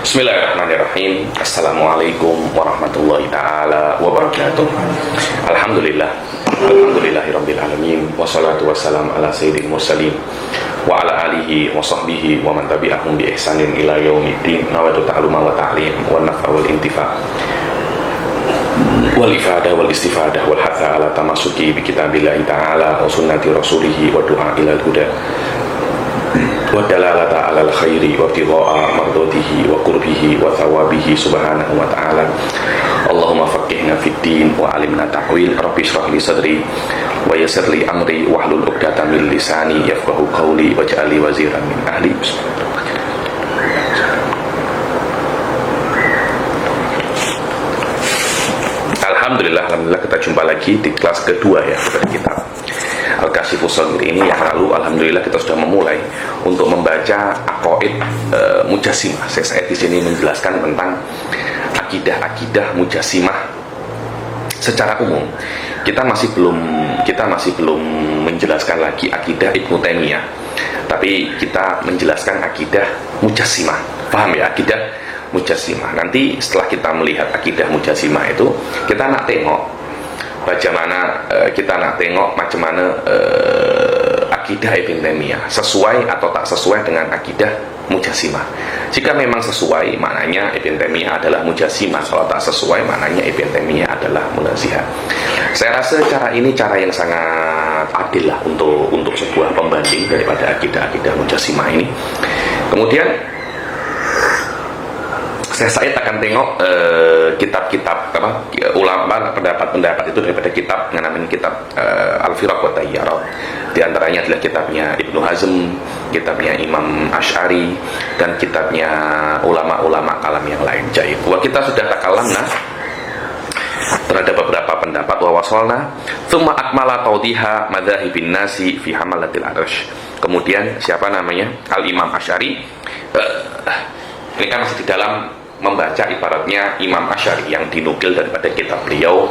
Bismillahirrahmanirrahim. Assalamualaikum warahmatullahi ta'ala wabarakatuh. Alhamdulillah. Alhamdulillahirabbil alamin. Wassalatu wassalamu ala sayyidil mursalin wa ala alihi wa sahbihi wa man tabi'ahum bi ihsanin ila yaumiddin. Nawaitu ta'luma wa ta'lim wa naf'a wal intifa' wal ifadah wal istifadah wal hatha ala tamasuki bi kitabillahi ta'ala wa sunnati rasulih wa du'a ila huda wa dalalata alal khairi wa ibtigha'a mardatihi wa qurbihi wa thawabihi subhanahu wa ta'ala. Allahumma faqihna fid din wa alimna ta'wil. Rabbi shrah li sadri wa yassir li amri wahlul 'uqdatam min lisani yafqahu qawli waj'al li waziran min ahli. Alhamdulillah kita jumpa lagi di kelas kedua ya dari kitab Al-Kashifus Shaghir ini. Yang lalu alhamdulillah kita sudah memulai untuk membaca aqaid Mujassimah. Saya di sini menjelaskan tentang akidah Mujassimah secara umum. Kita masih belum menjelaskan lagi akidah Ibnu Taimiyah. Tapi kita menjelaskan akidah Mujassimah. Paham ya, akidah Mujassimah. Nanti setelah kita melihat akidah Mujassimah itu, kita nak tengok bagaimana macam mana akidah Ibn Taimiyah sesuai atau tak sesuai dengan akidah Mujassimah. Jika memang sesuai, maknanya Ibn Taimiyah adalah Mujassimah. Kalau tak sesuai, maknanya Ibn Taimiyah adalah Munazzihah. Saya rasa cara ini cara yang sangat adil lah untuk sebuah pembanding daripada akidah Mujassimah ini. Kemudian saya akan tengok kitab-kitab ulama pendapat-pendapat itu daripada kitab yang namanya kitab Al-Firaq wa Tayyarat. Di antaranya adalah kitabnya Ibnu Hazm, kitabnya Imam Asy'ari, dan kitabnya ulama-ulama kalam yang lain. Jadi, kita sudah takalamna terhadap beberapa pendapat wa wasalna tsumma akmala tawdiha madzhabin nasi fi hamalatil arsy. Kemudian siapa namanya? Al-Imam Asy'ari. Ini kan masih di dalam membaca ibaratnya Imam Asy'ari yang dinukil daripada kitab beliau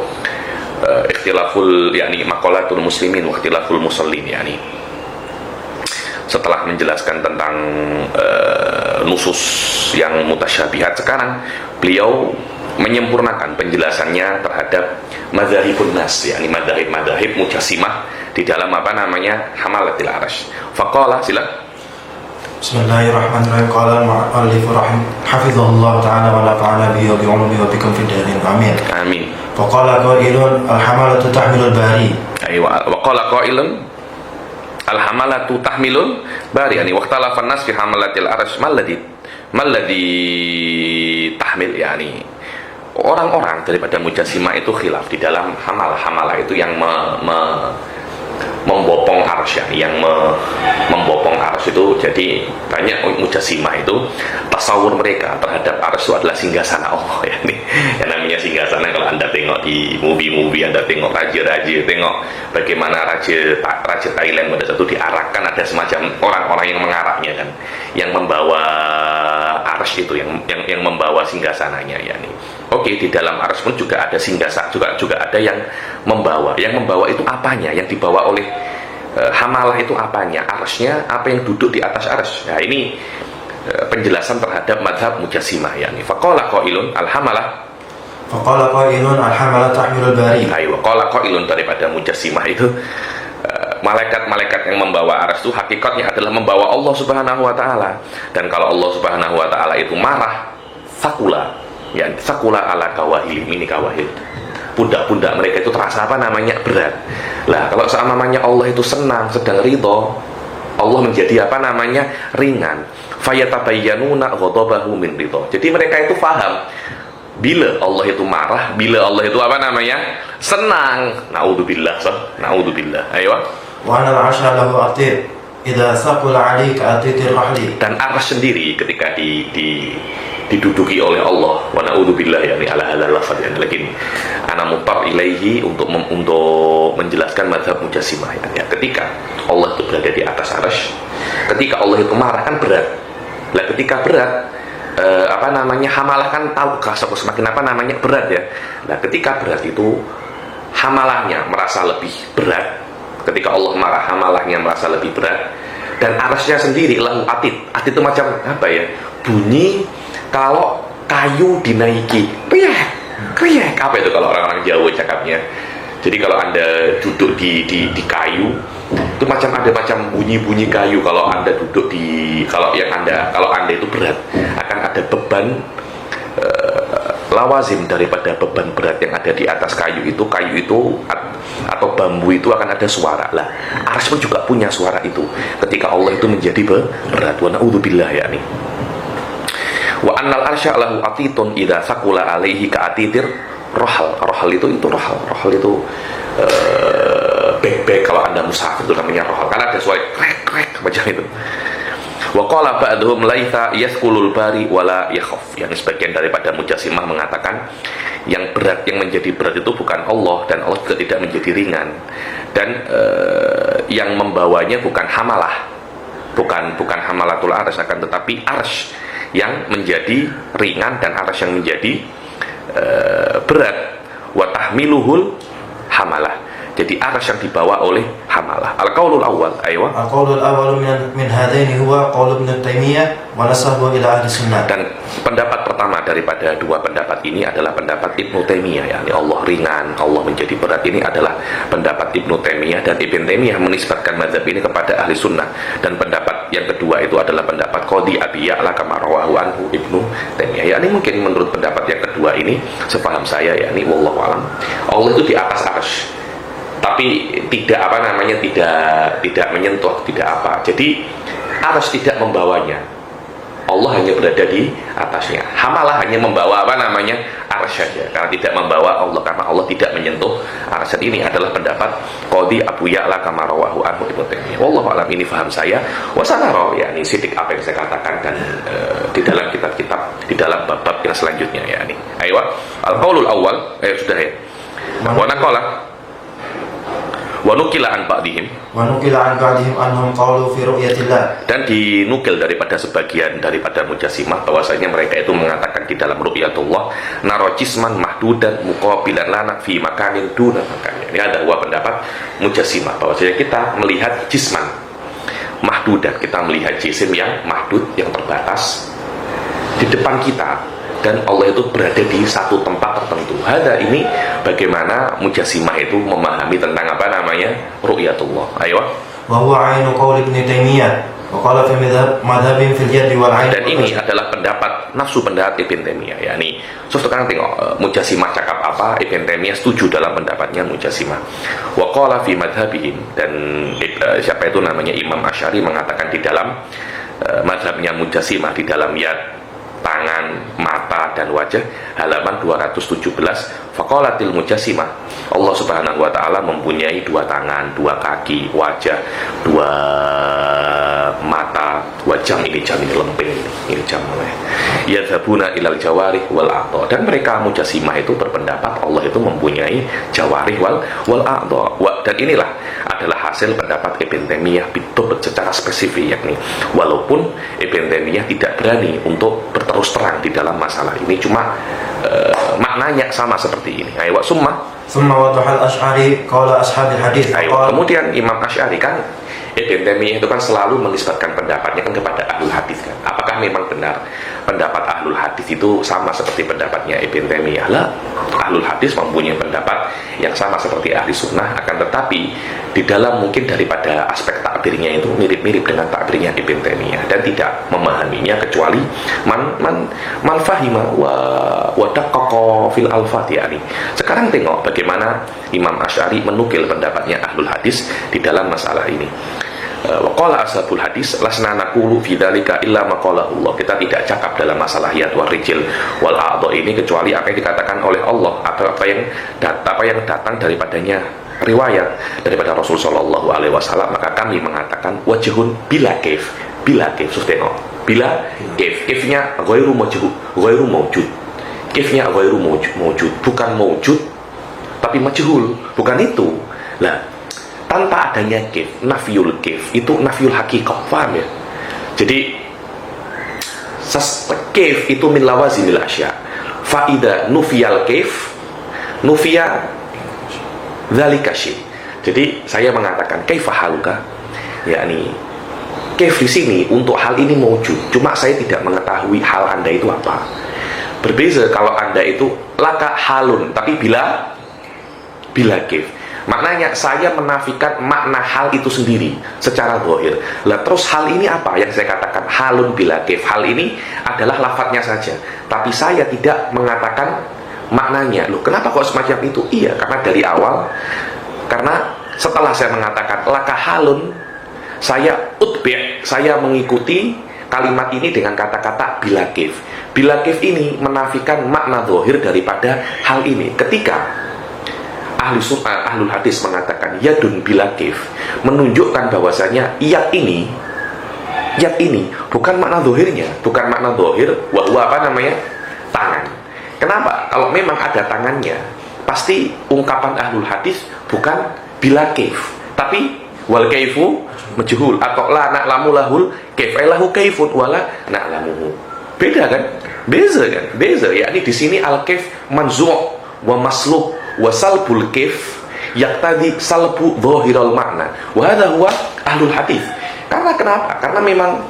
ikhtilaful yakni maqalatul muslimin wa ikhtilaful musallin, yakni setelah menjelaskan tentang nusus yang mutasyabihat, sekarang beliau menyempurnakan penjelasannya terhadap madzhabun nas, yakni madzhab Mujassimah di dalam hamalatil arsy. Faqala sila. Bismillahirrahmanirrahim. Qala al-mu'allif hafizahullah ta'ala wa nafa'ana bihi wa bi'ulumihi wa bikum fid darin. Amin. Amin. Wa qala qailun al-hamalatu tahmilul bari. Aywa. Wa qala qailun al-hamalatu tahmilul bari. Yani waqtalafa an-nas fi hamalatil arsy malladhi tahmil, yani orang-orang daripada Mujassimah itu khilaf di dalam hamalah itu yang membopong arsy, yang membopong arsy itu. Jadi banyak Mujassimah itu tasawur mereka terhadap arsy itu adalah singgasana Allah, ya. Yang namanya singgasana, kalau Anda tengok di movie Anda tengok raja-raja, tengok bagaimana raja Thailand pada satu diarakkan, ada semacam orang-orang yang mengaraknya kan, yang membawa arsy itu, yang membawa singgasananya, yakni. Oke, di dalam arsy pun juga ada singgasana, juga ada yang membawa. Yang membawa itu apanya? Yang dibawa oleh hamalah itu apanya? Arsy-nya, apa yang duduk di atas arsy? Nah, ini penjelasan terhadap madhab Mujassimah, yakni faqala qailun al-hamalah tahmilul bari. Ayo, qala qailun daripada Mujassimah itu malaikat-malaikat yang membawa arsy itu hakikatnya adalah membawa Allah Subhanahu wa taala. Dan kalau Allah Subhanahu wa taala itu marah, sakula, ya sakula ala kawahil, ini kawahil, pundak-pundak mereka itu terasa berat. Lah kalau seamanya Allah itu senang, sedang ridho, Allah menjadi ringan. Fayatabayyanuna ghadabahu min ridho. Jadi mereka itu paham bila Allah itu marah, bila Allah itu senang. Naudzubillah. Ayo. Wa anal arsya lahu atir idza saqula 'alaika atitir rahli. Dan arsy sendiri ketika diduduki oleh Allah, wa naudzubillah, yakni ala hadzal lafaz, lakin ana mutar ilaihi untuk menjelaskan mazhab Mujassimah, ya. Ketika Allah itu berada di atas arsy, ketika Allah itu marah kan berat. Lah ketika berat hamalah kan tahu semakin berat, ya. Nah ketika berat itu hamalahnya merasa lebih berat. Ketika Allah marah, hamalahnya merasa lebih berat. Dan arsy-nya sendiri lahu atid. Atid itu macam bunyi kalau kayu dinaiki, kriek, kriek. Apa itu kalau orang-orang Jawa cakapnya? Jadi kalau Anda duduk di kayu, itu macam ada macam bunyi-bunyi kayu kalau Anda duduk kalau Anda itu berat, akan ada beban lawazim daripada beban berat yang ada di atas kayu itu atau bambu itu akan ada suara. Lah, arsy pun juga punya suara itu ketika Allah itu menjadi berat. Wa na'udzubillah yakni. Wa annal arsya lahu atitun idza saqula alaihi ka'atitir rohal. Rohal itu bek kalau Anda musafir itu namanya rohal, karena ada suara krek macam itu. Wa qala ba'dhum laitha yasqulul bari wala yakhaf. Yang sebagian daripada mujassimah mengatakan yang menjadi berat itu bukan Allah, dan Allah juga tidak menjadi ringan, dan yang membawanya bukan hamalah, bukan hamalatul arsy, akan tetapi arsy yang menjadi ringan dan arsy yang menjadi berat. Wa tahmiluhul hamalah. Jadi arsy yang dibawa oleh hamalah. Al-qaulul awal, aywa. Al-qaulul awal min hadaini huwa qaul Ibnu Taimiyah wa nasabu ila ahli sunnah. Dan pendapat pertama daripada dua pendapat ini adalah pendapat Ibnu Taimiyah, yakni Allah ringan, Allah menjadi berat. Ini adalah pendapat Ibnu Taimiyah, dan Ibnu Taimiyah menisbatkan mazhab ini kepada ahli sunnah. Dan pendapat yang kedua itu adalah pendapat Qadhi Abi Ya'la kama rawahu anhu Ibnu Taimiyah. Yakni mungkin menurut pendapat yang kedua ini, sepaham saya, yakni wallahu alam, Allah itu di atas arsy, tapi tidak tidak menyentuh, tidak apa. Jadi arsy tidak membawanya, Allah hanya berada di atasnya. Hamalah hanya membawa arsy saja, karena tidak membawa Allah, karena Allah tidak menyentuh arsy. Ini adalah pendapat Qadhi Abu Ya'la kama rawahu anhu Ibnu Taimiyah. Wallahu alam, ini paham saya. Wa sanara, yakni sidik apa yang saya katakan, dan di dalam kitab-kitab, di dalam bab-bab yang selanjutnya, yakni. Aywa, al-qaulul awal, sudah ya. Wa naqala wa nukila an ba'dihim annahum qalu fi ru'yatillah. Dan dinukil daripada sebagian daripada mujassimah bahwasanya mereka itu mengatakan di dalam ru'yatullah naro jisman mahdudan muqabilan lana fi makanin duna makan. Ini ada dua pendapat mujassimah bahwasanya kita melihat jisman mahdudan, kita melihat jisim yang mahdud, yang terbatas di depan kita, dan Allah itu berada di satu tempat tertentu. Hada, ini bagaimana mujassimah itu memahami tentang ru'yatullah. Ayo. Wa huwa 'ainu qaul Ibnu Taimiyah wa qala fi madhabin fil yad wal 'ain. Dan ini adalah nafsu pendapat Ibnu Taimiyah, yakni sekarang tengok mujassimah cakap apa, Ibnu Taimiyah setuju dalam pendapatnya mujassimah. Wa qala fi madhabihim, dan siapa itu namanya Imam Asy'ari mengatakan di dalam madhabnya mujassimah, di dalam yad, tangan, mata, dan wajah, halaman 217, faqalatil mujassimah, Allah subhanahu wa ta'ala mempunyai dua tangan, dua kaki, wajah, dua mata, dua jam. Ini jam, ini lempeng, ini jam. Yadhabuna ilal jawarih wal a'dha. Dan mereka mujassimah itu berpendapat Allah itu mempunyai jawarih wal a'dha. Dan inilah adalah hasil pendapat Ibnu Taimiyah secara spesifik, yakni walaupun Ibnu Taimiyah tidak berani untuk berterus terang di dalam masalah ini, cuma maknanya sama seperti ini. Ayo, summa wadhahal Asy'ari qala ashabil hadis. Kemudian Imam Asy'ari kan, Ibnu Taimiyah itu kan selalu menisbatkan pendapatnya kan kepada ahlul hadis kan. Apakah memang benar pendapat ahlul hadis itu sama seperti pendapatnya Ibnu Taimiyah? Lah, ahlul hadis mempunyai pendapat yang sama seperti ahli sunnah, akan tetapi di dalam mungkin daripada aspek takbirnya itu mirip-mirip dengan takbirnya Ibnu Taimiyah, dan tidak memahaminya kecuali man fahima wa daqqaqa fil alfat. Yani sekarang tengok bagaimana Imam Asy'ari menukil pendapatnya ahlul hadis di dalam masalah ini. Wa qala ashabul hadis lasna naqulu fi dzalika illa ma qala Allah. Kita tidak cakap dalam masalah yad wa rijil wal a'dha ini kecuali apa yang dikatakan oleh Allah, atau apa yang datang daripadanya riwayat daripada Rasul sallallahu alaihi wasallam. Maka kami mengatakan wajhun bila kaif susteno bila kaifnya ghairu mawjud, kaifnya ghairu mawjud, bukan mawjud tapi majhul, bukan itu. Lah, tanpa adanya kaif, nafiyul kaif itu nafiyul haqiqah, paham ya? Jadi kaif itu min lawazimil asya, fa idza nufiyal kaif nufiya dzalika syai. Jadi saya mengatakan kaifa haluka, yakni kef di sini untuk hal ini mewujud, cuma saya tidak mengetahui hal Anda itu apa. Berbeza kalau Anda itu laka halun, tapi bila kef. Maknanya saya menafikan makna hal itu sendiri secara zahir. Lah terus hal ini apa yang saya katakan halun bila kef? Hal ini adalah lafadznya saja, tapi saya tidak mengatakan maknanya. Loh, kenapa kok semacam itu? Iya, karena dari awal, karena setelah saya mengatakan laka halun, saya saya mengikuti kalimat ini dengan kata-kata bila kif. Bila kif ini menafikan makna zahir daripada hal ini. Ketika ahlul hadis mengatakan yadun bila kif, menunjukkan bahwasanya yad ini bukan makna zahirnya, bukan makna zahir wahwa apa namanya? Tangan. Kenapa? Kalau memang ada tangannya, pasti ungkapan ahlul hadis bukan bila kif, tapi wal kaifu majhul, atau la na'lamu lahul kaif, lahu kaifun wala na'lamuhu. Beda kan? Beza. Yakni di sini al kaif manzu' wa maslub wa salbul kaif yaqtadi salbu dhahiral makna. Wa hadha huwa ahlul hadis. Karena kenapa? Karena memang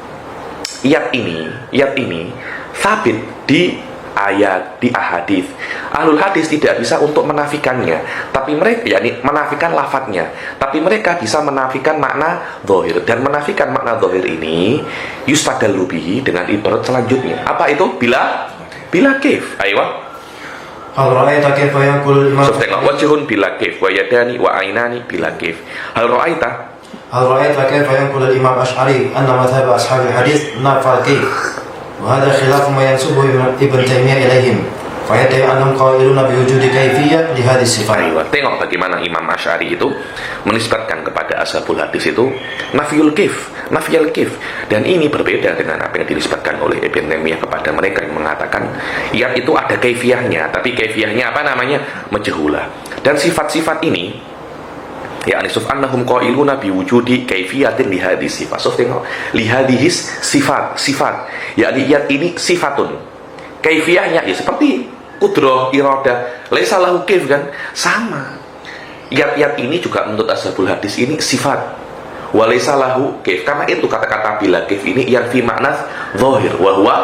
yat ini sabit di ayat, di ahadits. Ahlul hadis tidak bisa untuk menafikannya, tapi mereka yakni menafikan lafadznya, tapi mereka bisa menafikan makna zahir. Dan menafikan makna zahir ini yustadallu bihi dengan ibarat selanjutnya. Apa itu? Bila kaif. Ayo. Hal ra'aita kaifa yanqul imam wajhun bila kaif wa yadani wa ainani bila kaif. Hal ra'aita kaifa yanqul al-imam Asy'ari anna madhhab ashab al-hadis nafa al-kaif. وهذا خلاف ما ينسبه ابن تيمية إليهم فيدعي أنهم قائلون بوجود كيفية لهذه الصفات. Tengok bagaimana Imam Asy'ari itu menisbatkan kepada ashabul hadis itu nafiyul kif, dan ini berbeda dengan apa yang dinisbatkan oleh Ibn Taimiyah kepada mereka yang mengatakan ya itu ada kaifiyahnya, tapi kaifiyahnya apa namanya? Majhulah. Dan sifat-sifat ini ya anisuf annahum qailuna biwujudi kaifiyatin li hadhihi sifat. So tengok li hadhihi sifat yakni yat ini sifatun, kaifiyahnya ya seperti kudrah, iradah, laisa lahu kaif kan, sama. Yat ini juga menurut ashabul hadis ini sifat, wa laisa lahu kaif. Karena itu kata-kata bila kaif ini yang fi makna zahir wa huwa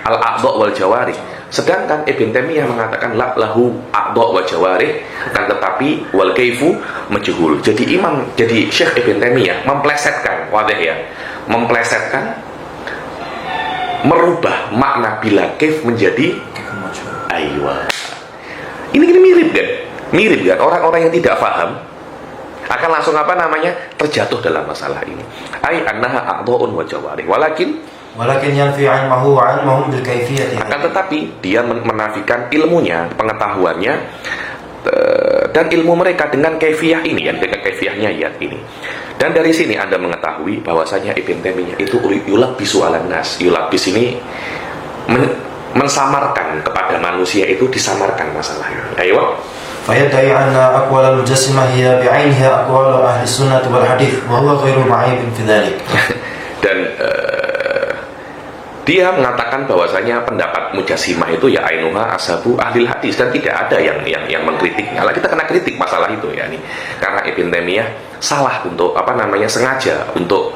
al a'dha wal jawarih. Sedangkan Ibn Taimiyah mengatakan la lahu a'dha wa jawarih, kan tetapi wal kaifu majhul. Jadi Syekh Ibn Taimiyah memplesetkan, merubah makna bila kaif menjadi aywa. Ini mirip kan? Orang-orang yang tidak paham akan langsung apa namanya? Terjatuh dalam masalah ini. Ai annaha a'dha'un wa jawarih. Walakin yanfi 'ilmuhu wa 'ilmuhum bil kaifiyati. Akan tetapi dia menafikan ilmunya, pengetahuannya dan ilmu mereka dengan kaifiyah ini, dengan kaifiyahnya yat ini. Dan dari sini Anda mengetahui bahwasanya Ibn Taimiyah itu yulabbisu 'alan nas. Yulabbis ini mensamarkan kepada manusia, itu disamarkan masalahnya. Ayo. فيدعي أن أقوال المجسمة هي بعينها أقوال أهل السنة والحديث وهو غير معيب في ذلك. Dan dia mengatakan bahwasanya pendapat mujassimah itu ya ainuha ashabu ahli hadis, dan tidak ada yang mengkritiknya. Lah kita kena kritik masalah itu ya nih. Karena Ibn Taimiyah salah untuk apa namanya, sengaja untuk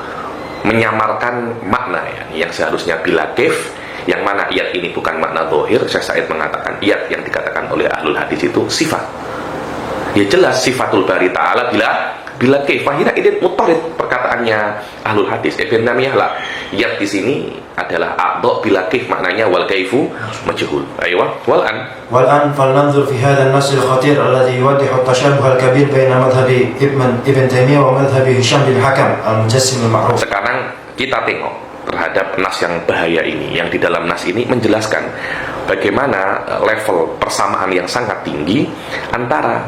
menyamarkan makna ya, yang seharusnya bila kaif, yang mana iyat ini bukan makna zahir. Syekh Said mengatakan iyat yang dikatakan oleh ahlul hadis itu sifat. Ya jelas sifatul bari ta'ala bila kaif. Akhirnya ini mutarid perkataannya ahlul hadis. Ibn Taimiyah lah, iyat di sini adalah a'dha bila kaif, maknanya wal kaifu majhul. Aywa والآن فلننظر في هذا النص الخطير الذي يوضح التشابه الكبير بين مذهب ابن تيمية ومذهب هشام بن الحكم المجسم المعروف. Sekarang kita tengok terhadap nas yang bahaya ini, yang di dalam nas ini menjelaskan bagaimana level persamaan yang sangat tinggi antara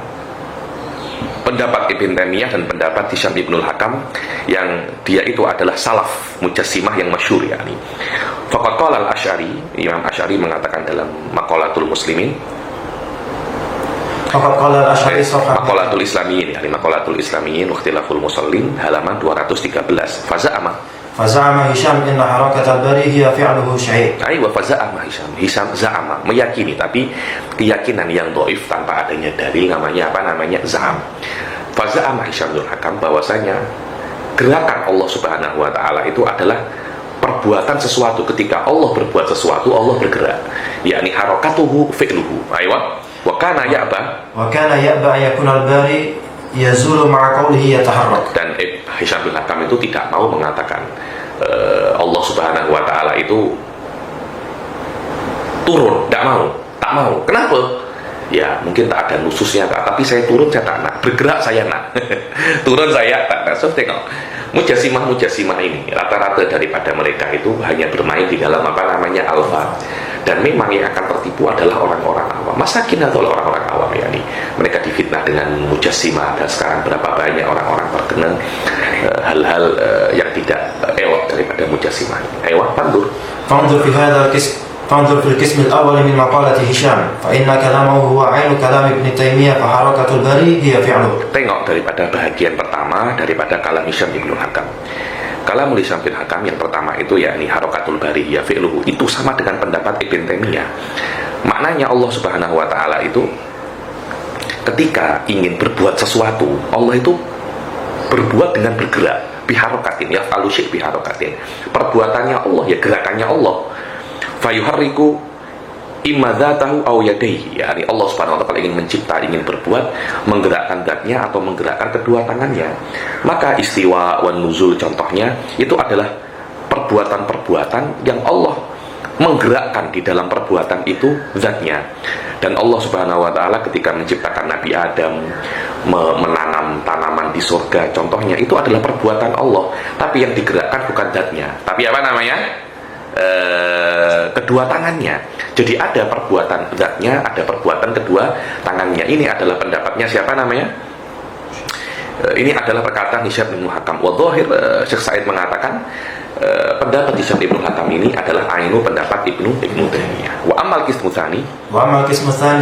pendapat Ibn Taimiyah dan pendapat Hisham Ibnul Hakam, yang dia itu adalah salaf mujassimah yang masyhur yakni. Faqad qala al-Asy'ari, Imam Asy'ari mengatakan dalam Maqalatul Muslimin, Maqalatul Islamiyin, yakni Maqalatul Islamiyin wa Ikhtilaful Musallin, halaman 213. Faza'ama Hisham inna harakat al-bari hiya fi'luhu syai'. Wa faza'ama Hisham za'ama, meyakini, tapi keyakinan yang dhaif tanpa adanya dalil, namanya apa namanya? Za'am. Faza'ama Hisham bin Hakam, bahwasanya gerakan Allah Subhanahu wa taala itu adalah perbuatan sesuatu. Ketika Allah berbuat sesuatu, Allah bergerak, yakni harakatuhu fi'luhu. Aywa wa kana ya'ba an yakuna al-bari yazulu ma'a qawlihi yataharrak. Dan Hisham bin Hakam itu tidak mau mengatakan Allah Subhanahu wa taala itu turun, tak mau. Kenapa? Ya mungkin tak ada nususnya, tapi saya turun saya tak nak, bergerak saya nak. Turun saya tak nak. So tengok, mujassimah ini rata-rata daripada mereka itu hanya bermain di dalam apa namanya alfa, dan memang yang akan tertipu adalah orang-orang awam, masakin atau orang-orang awam, yakni mereka difitnah dengan mujassimah. Dan sekarang berapa banyak orang-orang terkena hal-hal yang tidak elok daripada mujassimah. Ayo pandur. فانظر في القسم الأول من مقالة هشام فإن كلامه هو عين كلام ابن تيمية فحركة البري هي فعله. Tengok daripada bahagian pertama daripada kalam Hisham bin Hakam. Kalam Hisham bin Hakam yang pertama itu yakni harakatul bari ya fi'luhu, itu sama dengan pendapat Ibn Taimiyah. Maknanya Allah Subhanahu wa taala itu ketika ingin berbuat sesuatu, Allah itu berbuat dengan bergerak, biharakatin, yaf'alu syai' biharakatin. Perbuatannya Allah, ya gerakannya Allah. Fayuharriku imma dzatahu aw yadayhi, yakni Allah Subhanahu wa taala ingin mencipta, ingin berbuat, menggerakkan zatnya atau menggerakkan kedua tangannya. Maka istiwa wan nuzul contohnya itu adalah perbuatan-perbuatan yang Allah menggerakkan di dalam perbuatan itu zatnya. Dan Allah Subhanahu wa taala ketika menciptakan Nabi Adam, menanam tanaman di surga contohnya, itu adalah perbuatan Allah, tapi yang digerakkan bukan zatnya, tapi apa namanya? Kedua tangannya. Jadi ada perbuatan zatnya, ada perbuatan kedua tangannya. Ini adalah pendapatnya siapa namanya? Ini adalah perkataan Hisham bin Hakam. Wa dhahir Syekh Said mengatakan pendapat Hisham bin Hakam ini adalah ainu pendapat Ibnu Taimiyah. Wa amal qismu tsani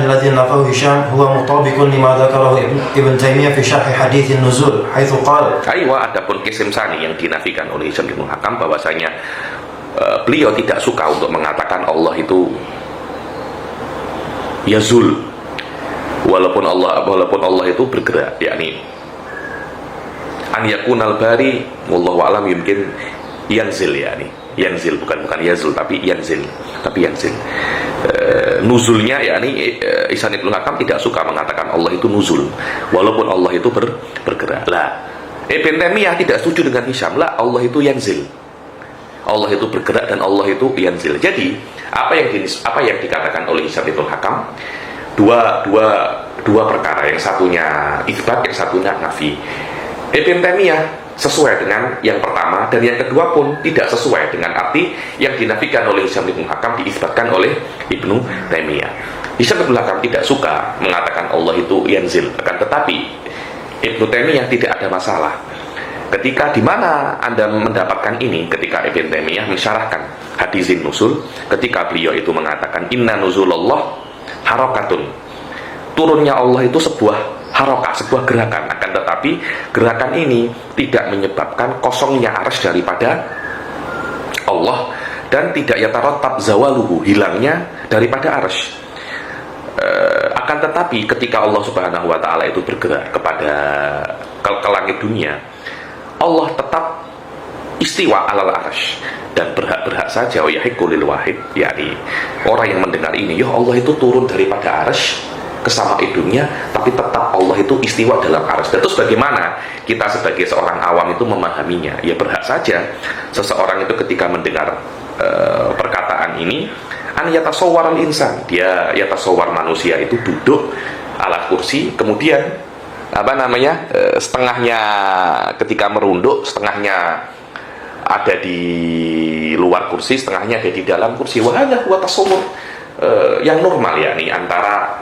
alladhi nafahu Hisham huwa mutabiqun lima dzakarahu Ibn Taimiyah fi syarh hadits an-nuzul haitsu qala. Aywa, adapun qism tsani yang dinafikan oleh Hisham bin Hakam bahwasanya beliau tidak suka untuk mengatakan Allah itu yazul, walaupun Allah itu bergerak, yakni an yakunal bari wallahu alam yumkin yanzil, yakni yanzil bukan yazul tapi yanzil. Nuzulnya yakni Ihsan Ibnu Hakam tidak suka mengatakan Allah itu nuzul walaupun Allah itu bergerak. Lah Ibn Taimiyah tidak setuju dengan Hisham, lah Allah itu yanzil, Allah itu bergerak dan Allah itu yanzil. Jadi apa yang dikatakan oleh Hisham bin Hakam, dua perkara, yang satunya itsbat, yang satunya nafi. Ibn Taimiyah sesuai dengan yang pertama, dan yang kedua pun tidak sesuai dengan arti yang dinafikan oleh Hisham bin Hakam diisbatkan oleh Ibnu Taimiyah. Hisham bin Hakam tidak suka mengatakan Allah itu yanzil, akan tetapi Ibnu Taimiyah tidak ada masalah. Ketika di mana Anda mendapatkan ini? Ketika Ibn Taimiyah mensyarahkan hadisin nusul, ketika beliau itu mengatakan inna nuzulallah harakatun, turunnya Allah itu sebuah harakah, sebuah gerakan, akan tetapi gerakan ini tidak menyebabkan kosongnya arsy daripada Allah, dan tidak yatarattab zawaluhu, hilangnya daripada arsy. Akan tetapi ketika Allah Subhanahu wa taala itu bergerak kepada ke langit dunia, Allah tetap istiwa alal arsy, dan berhak saja wa yahiqqu lil wahid, yakni orang yang mendengar ini, ya Allah itu turun daripada arsy ke sama hidungnya, tapi tetap Allah itu istiwa dalam arsy. Dan terus bagaimana kita sebagai seorang awam itu memahaminya? Ya berhak saja seseorang itu ketika mendengar perkataan ini, an yatasawwar al insan, dia yatasawwar manusia itu duduk ala kursi, kemudian setengahnya ketika merunduk, setengahnya ada di luar kursi, setengahnya ada di dalam kursi. Wahada huwa tasawwur yang normal, yakni antara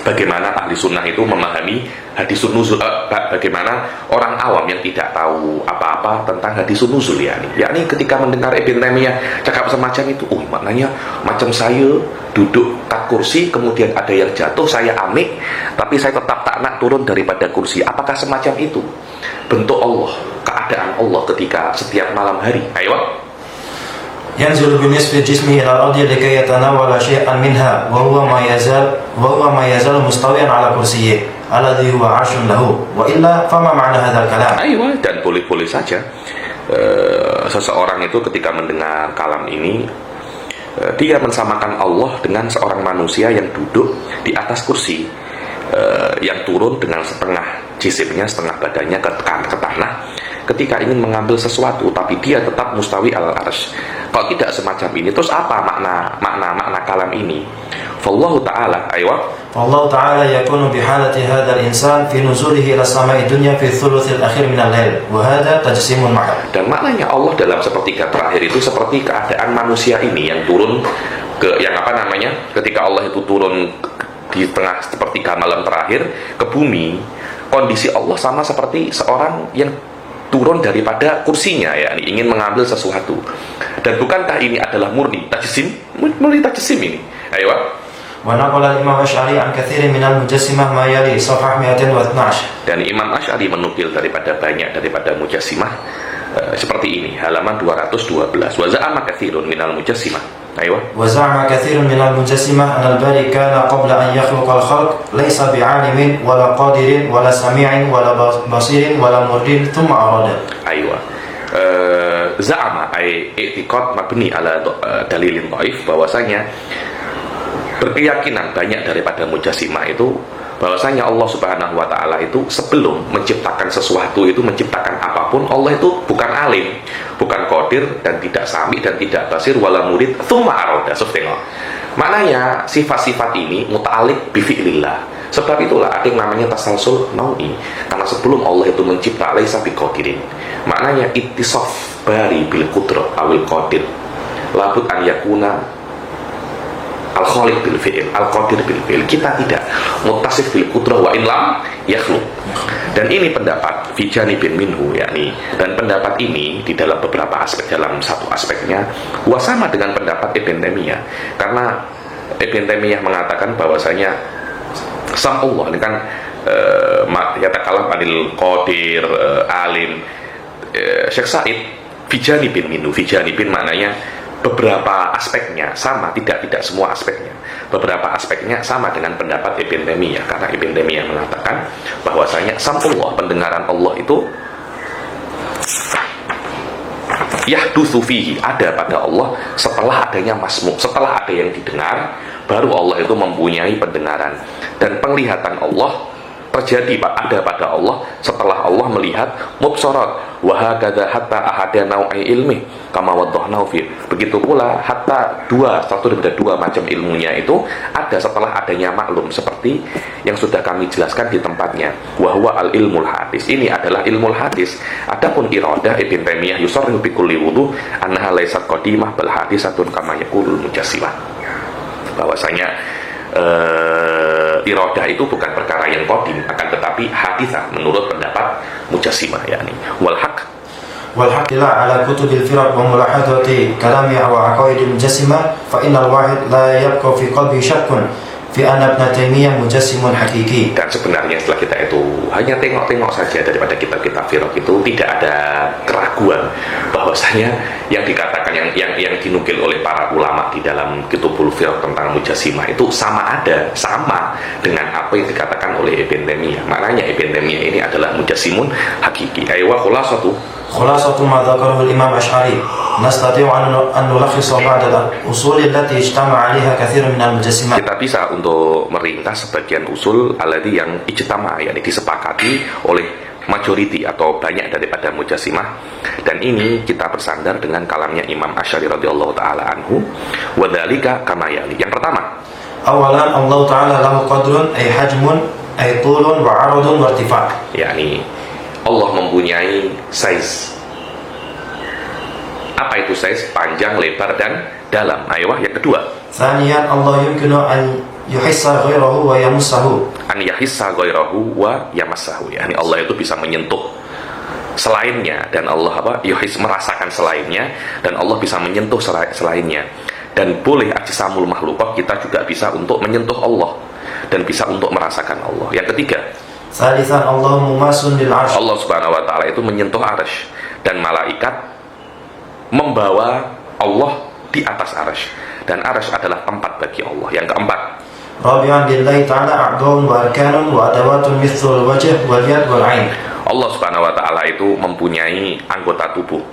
bagaimana ahli sunnah itu memahami hadisun nuzul, bagaimana orang awam yang tidak tahu apa-apa tentang hadisun nuzul, yakni ketika mendengar Ibn Taimiyah cakap semacam itu, maknanya macam saya duduk kat kursi, kemudian ada yang jatuh, saya amik, tapi saya tetap tak nak turun daripada kursi. Apakah semacam itu bentuk Allah, keadaan Allah ketika setiap malam hari? Ayo. ينزل بنصف جسمه إلى الأرض لكي يتناول شيئا منها وهو ما يزال مستويا على كرسيه. الذي هو عرش له وإلا فما معنى هذا الكلام. Dan boleh-boleh saja seseorang itu ketika mendengar kalam ini dia mensamakan Allah dengan seorang manusia yang duduk di atas kursi yang turun dengan setengah jisimnya, setengah badannya ke tanah ketika ingin mengambil sesuatu, tapi dia tetap mustawi al-arsy. Kalau tidak semacam ini, terus apa makna kalam ini? Fallahu ta'ala, Allah Ta'ala yakunu bihalati hadzal insan fi nuzulihi ila samai dunya fi thuluthil akhir min al-lail wa hadha tajsimun mahal. Dan maknanya Allah dalam sepertiga terakhir itu seperti keadaan manusia ini yang turun ke ketika Allah itu turun di tengah sepertiga malam terakhir ke bumi, kondisi Allah sama seperti seorang yang turun daripada kursinya, ingin mengambil sesuatu. Dan bukankah ini adalah murni tajsim ini? Wa naqala Imam Asy'ari an katsirin minal mujassimah ma yali safhah 212. Dan Imam Asy'ari menukil banyak daripada mujassimah seperti ini, halaman 212. Wa za'ama katsirun minal mujassimah. Wa za'ama katsirun minal mujassimah an al-bari kana qabla an yakhluqa al-khalq laysa bi'alimin wala qadirin wala sami'in wala basirin wala murdin thumma arada. Za'ama ay i'tiqad mabni ala dalilin dhaif, bahwasanya berkeyakinan banyak daripada mujassimah itu bahwasanya Allah Subhanahu wa taala itu sebelum menciptakan sesuatu itu, menciptakan apapun, Allah itu bukan alim, bukan qadir, dan tidak sami dan tidak basir wala murid tsumma arada. Maknanya sifat-sifat ini muta'alliq bi fi'lillah. Sebab itulah ada yang namanya tasalsul naui, karena sebelum Allah itu mencipta laisa biqadirin. Maknanya ittisaf bari bil qudrah awil qadir. Labud an yakuna al-khaliq bil fi'il, al-qadir bil fi'il. Kita tidak muttasif bil qudrah wa in lam yakhluq. Dan ini pendapat fi janibin minhu, dan pendapat ini di dalam beberapa aspek, dalam satu aspeknya sama dengan pendapat Ibn Taimiyah, karena Ibn Taimiyah mengatakan bahwasanya sam Allah ini kan yatakalam anil qadir, alim. Syekh Said fi janibin minhu, fi janibin maknanya beberapa aspeknya sama, tidak semua aspeknya. Beberapa aspeknya sama dengan pendapat Ibn Taimiyah, karena Ibn Taimiyah mengatakan bahwasanya sam'ullah, pendengaran Allah itu yahdutsu fihi, ada pada Allah setelah adanya masmu', setelah ada yang didengar baru Allah itu mempunyai pendengaran. Dan penglihatan Allah terjadi ada pada Allah setelah Allah melihat mubsarat wa hakadha hatta ahada nau'i ilmi kama waddahnahu fi. Begitu pula hatta satu daripada dua macam ilmunya itu ada setelah adanya maklum, seperti yang sudah kami jelaskan di tempatnya, wa huwa al ilmul hadis. Ini adalah ilmul hadis. Adapun iradah, Ibn Taimiyah yusarrihu bi kulli wudu annaha laysat qadimah bal hadisatun kama yaqulul mujassimah, bahwasanya iradah itu bukan perkara yang qadim, akan tetapi haditsah menurut pendapat mujassimah, wal haq la ala kutubil firaq wa mulahadati kalami wa aqaidil mujassimah fa innal wahid la yabqa fi qalbi syakkun fi anna Ibn Taimiyah mujassimun hakiki. Dan sebenarnya setelah kita itu hanya tengok-tengok saja daripada kitab-kitab firaq itu, tidak ada keraguan bahwasanya yang dikatakan yang dinukil oleh para ulama di dalam Kitubul Firaq tentang mujassimah itu sama dengan apa yang dikatakan oleh Ibn Taimiyah. Maknanya Ibn Taimiyah ini adalah mujassimun hakiki. Khulasatu ma dzakarahu al-Imam Asy'ari nastati'u an nulakhisa ba'd al-usul allati ijtama'a 'alaiha katsirun min al-mujassimah. Kita bisa untuk meringkas sebagian usul alladhi yang ijtama', disepakati oleh majority atau banyak daripada mujassimah. Dan ini kita bersandar dengan kalamnya Imam Asy'ari radhiyallahu taala anhu, wa dzalika kama yali. Yang pertama, awalan Allah taala lahu qadrun ay hajmun ay tulun wa 'aradun wa irtifa'. Allah mempunyai size. Apa itu size? Panjang, lebar, dan dalam. Yang kedua, thaniyan Allah yumkinu an yuhissa ghairahu wa yamassahu. An yahissa ghairahu wa yamassahu. Allah itu bisa menyentuh selainnya, dan Allah merasakan selainnya, dan Allah bisa menyentuh selainnya. Dan boleh ajsamul makhluqah, kita juga bisa untuk menyentuh Allah dan bisa untuk merasakan Allah. Yang ketiga, salisan Allah mumasun bil arsy. Allah Subhanahu wa taala itu menyentuh arsy, dan malaikat membawa Allah di atas arsy, dan arsy adalah tempat bagi Allah. Yang keempat, رابعا لله تعالى أعضاء وأركان وأدوات مثل الوجه واليد والعين. Allah Subhanahu wa taala itu mempunyai anggota tubuh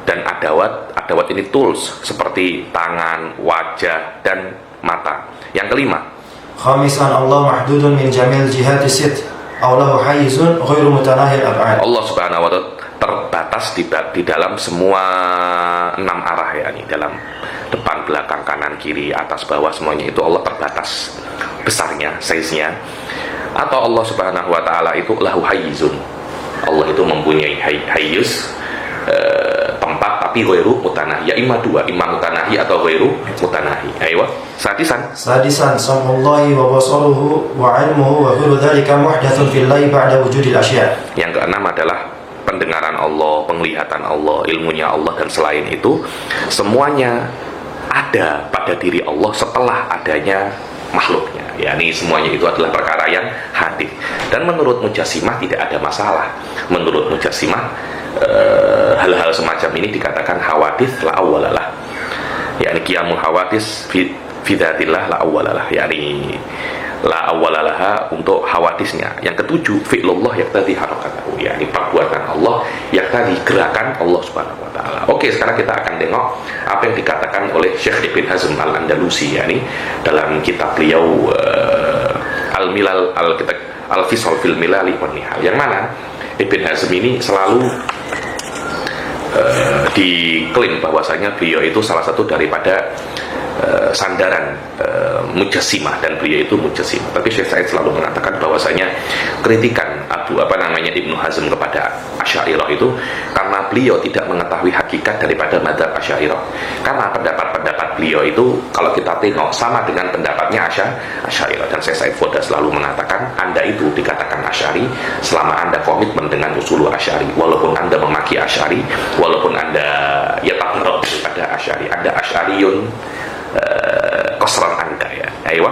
dan adawat ini tools seperti tangan, wajah dan mata. Yang kelima, خامسا الله محدود من جميع الجهات الست أو له حيز غير متناهي الأبعاد. Allah Subhanahu wa taala terbatas di dalam semua 6 arah, ya, nih, dalam depan, belakang, kanan, kiri, atas, bawah, semuanya itu Allah terbatas besarnya, size-nya. Atau Allah Subhanahu wa taala itu lahu hayyizun. Allah itu mempunyai hayyuz, tempat, tapi ghairu mutanahi. Ya imma dua, imma mutanahi atau ghairu mutanahi. Ayo, sadisan. سادسا سمع الله وبصره وعلمه وكل ذلك محدث في الله بعد وجود الأشياء. Yang keenam adalah pendengaran Allah, penglihatan Allah, ilmunya Allah, dan selain itu semuanya ada pada diri Allah setelah adanya makhluknya. Ya, ini semuanya itu adalah perkara yang hadis. Dan menurut Mujassimah tidak ada masalah. Menurut Mujassimah hal-hal semacam ini dikatakan hawadits la awwalalah. Ya, ini qiyamul hawadits fi dzatillah la awwalalah. Ya, ini la awwalalah untuk hawadisnya. Yang ketujuh, fi'lullah yaqtadi harakatahu. Ya, ini perbuatan Allah yaqtadi gerakan Allah Subhanahu wa taala. Oke, sekarang kita akan tengok apa yang dikatakan oleh Syekh Ibn Hazm Al-Andalusi, ya, ini dalam kitab beliau Al-Milal Al-Fisal fil Milal wan Nihal, yang mana Ibn Hazm ini selalu diklaim bahwasanya beliau itu salah satu daripada sandaran Mujassimah, dan beliau itu Mujassimah. Tapi Syekh Said selalu mengatakan bahwasanya kritikan Ibnu Hazm kepada Asy'ariyah itu karena beliau tidak mengetahui hakikat daripada madzhab Asy'ariyah. Karena pendapat-pendapat beliau itu kalau kita tengok sama dengan pendapatnya Asy'ariyah, dan Syekh Said Foda selalu mengatakan Anda itu dikatakan Asy'ari selama Anda komitmen dengan usul Asy'ari. Walaupun Anda memaki Asy'ari, walaupun Anda ya tabarruk pada Asy'ari, Anda Asy'ariyun kosran Anda, ya. Ayo.